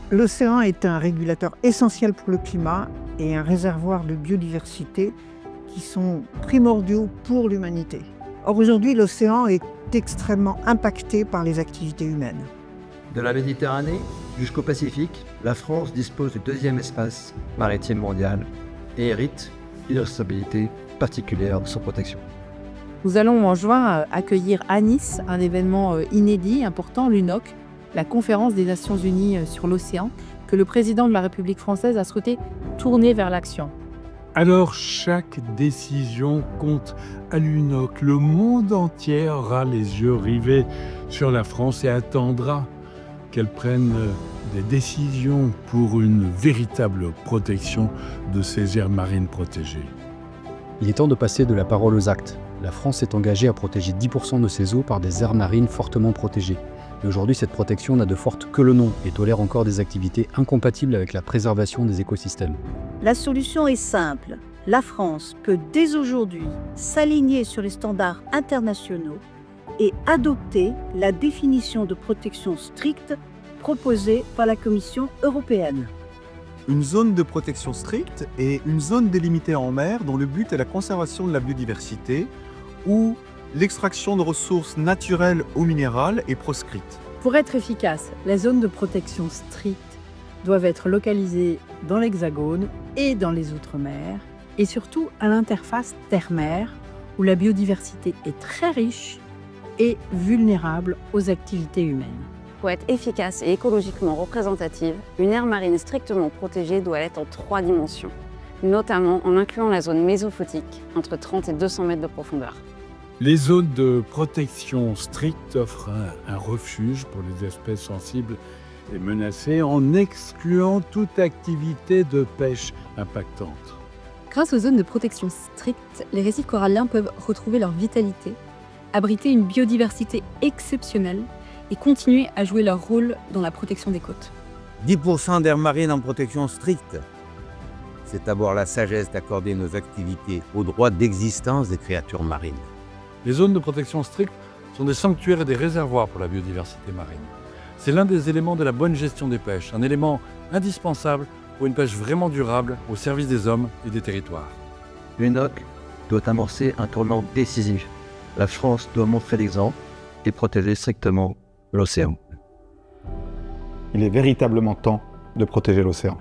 L'océan est un régulateur essentiel pour le climat et un réservoir de biodiversité qui sont primordiaux pour l'humanité. Or aujourd'hui, l'océan est extrêmement impacté par les activités humaines. De la Méditerranée jusqu'au Pacifique, la France dispose du deuxième espace maritime mondial et hérite d'une responsabilité particulière de son protection. Nous allons en juin accueillir à Nice un événement inédit, important, l'UNOC, la conférence des Nations Unies sur l'océan, que le président de la République française a souhaité tourner vers l'action. Alors chaque décision compte à l'UNOC. Le monde entier aura les yeux rivés sur la France et attendra qu'elle prenne des décisions pour une véritable protection de ces aires marines protégées. Il est temps de passer de la parole aux actes. La France s'est engagée à protéger 10% de ses eaux par des aires marines fortement protégées. Mais aujourd'hui, cette protection n'a de forte que le nom et tolère encore des activités incompatibles avec la préservation des écosystèmes. La solution est simple. La France peut dès aujourd'hui s'aligner sur les standards internationaux et adopter la définition de protection stricte proposée par la Commission européenne. Une zone de protection stricte est une zone délimitée en mer dont le but est la conservation de la biodiversité ou l'extraction de ressources naturelles ou minérales est proscrite. Pour être efficace, les zones de protection strictes doivent être localisées dans l'Hexagone et dans les Outre-mer, et surtout à l'interface terre-mer, où la biodiversité est très riche et vulnérable aux activités humaines. Pour être efficace et écologiquement représentative, une aire marine strictement protégée doit être en 3 dimensions, notamment en incluant la zone mésophotique, entre 30 et 200 mètres de profondeur. Les zones de protection stricte offrent un refuge pour les espèces sensibles et menacées en excluant toute activité de pêche impactante. Grâce aux zones de protection strictes, les récifs coralliens peuvent retrouver leur vitalité, abriter une biodiversité exceptionnelle et continuer à jouer leur rôle dans la protection des côtes. 10% d'aires marines en protection stricte, c'est avoir la sagesse d'accorder nos activités au droit d'existence des créatures marines. Les zones de protection stricte sont des sanctuaires et des réservoirs pour la biodiversité marine. C'est l'un des éléments de la bonne gestion des pêches, un élément indispensable pour une pêche vraiment durable au service des hommes et des territoires. L'UNOC doit amorcer un tournant décisif. La France doit montrer l'exemple et protéger strictement l'océan. Il est véritablement temps de protéger l'océan.